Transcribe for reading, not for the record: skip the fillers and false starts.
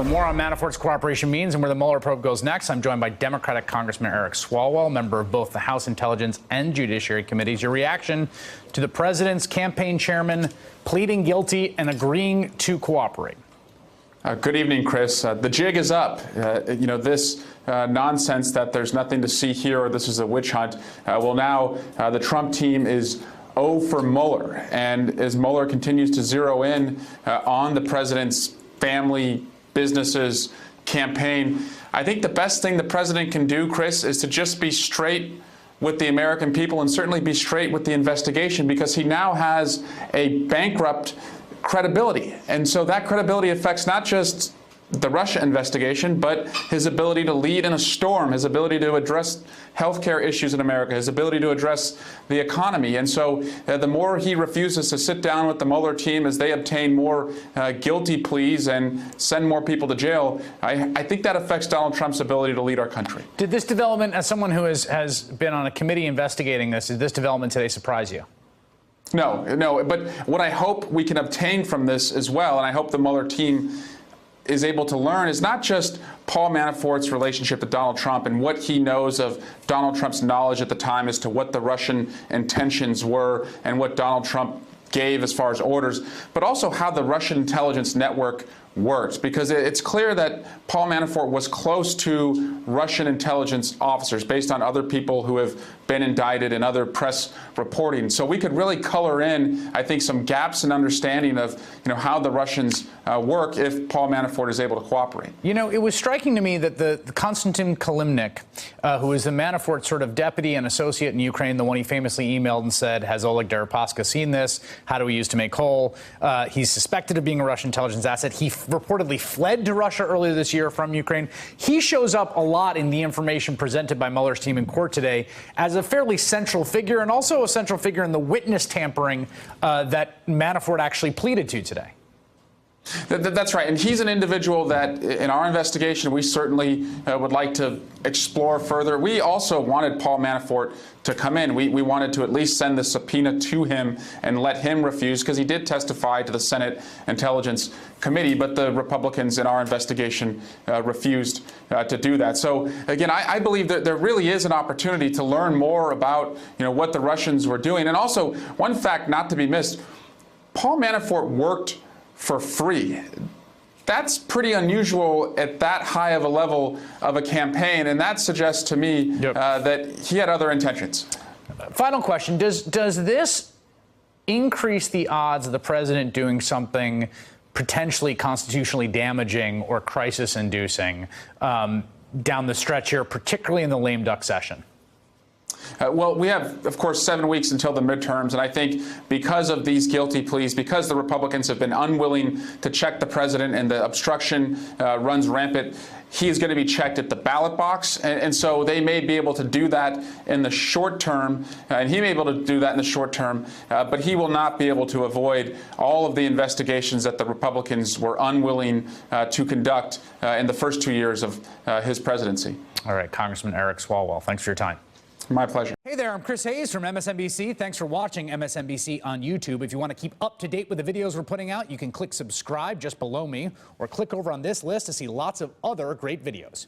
For more on Manafort's cooperation means and where the Mueller probe goes next, I'm joined by Democratic Congressman Eric Swalwell, member of both the House Intelligence and Judiciary Committees. Your reaction to the president's campaign chairman pleading guilty and agreeing to cooperate? Good evening, Chris. The jig is up. This nonsense that there's nothing to see here or this is a witch hunt. Now the Trump team is for Mueller. And as Mueller continues to zero in on the president's family, businesses, campaign, I think the best thing the president can do, Chris, is to just be straight with the American people and certainly be straight with the investigation, because he now has a bankrupt credibility. And so that credibility affects not just the Russia investigation, but his ability to lead in a storm, his ability to address healthcare issues in America, his ability to address the economy. And so the more he refuses to sit down with the Mueller team as they obtain more guilty pleas and send more people to jail, I think that affects Donald Trump's ability to lead our country. Did this development, as someone who has been on a committee investigating this, did this development today surprise you? No, but what I hope we can obtain from this as well, and I hope the Mueller team is able to learn, is not just Paul Manafort's relationship to Donald Trump and what he knows of Donald Trump's knowledge at the time as to what the Russian intentions were and what Donald Trump gave as far as orders, but also how the Russian intelligence network works, because it's clear that Paul Manafort was close to Russian intelligence officers based on other people who have been indicted and other press reporting. So we could really color in, I think, some gaps in understanding of how the Russians work if Paul Manafort is able to cooperate. It was striking to me that the Konstantin Kilimnik, who is the Manafort sort of deputy and associate in Ukraine, the one he famously emailed and said, has Oleg Deripaska seen this? How do we use to make whole? He's suspected of being a Russian intelligence asset. He reportedly fled to Russia earlier this year from Ukraine. He shows up a lot in the information presented by Mueller's team in court today as a fairly central figure, and also a central figure in the witness tampering that Manafort actually pleaded to today. That's right. And he's an individual that in our investigation we certainly would like to explore further. We also wanted Paul Manafort to come in. We wanted to at least send the subpoena to him and let him refuse, because he did testify to the Senate Intelligence Committee, but the Republicans in our investigation refused to do that. So again, I believe that there really is an opportunity to learn more about what the Russians were doing. And also, one fact not to be missed, Paul Manafort worked for free. That's pretty unusual at that high of a level of a campaign, and that suggests to me that he had other intentions. Final question, does this increase the odds of the president doing something potentially constitutionally damaging or crisis-inducing down the stretch here, particularly in the lame duck session? Well, we have, of course, 7 weeks until the midterms, and I think because of these guilty pleas, because the Republicans have been unwilling to check the president and the obstruction runs rampant, he is going to be checked at the ballot box, and so they may be able to do that in the short term, and he may be able to do that in the short term, but he will not be able to avoid all of the investigations that the Republicans were unwilling to conduct in the first 2 years of his presidency. All right, Congressman Eric Swalwell, thanks for your time. My pleasure. Hey there, I'm Chris Hayes from MSNBC. Thanks for watching MSNBC on YouTube. If you want to keep up to date with the videos we're putting out, you can click subscribe just below me, or click over on this list to see lots of other great videos.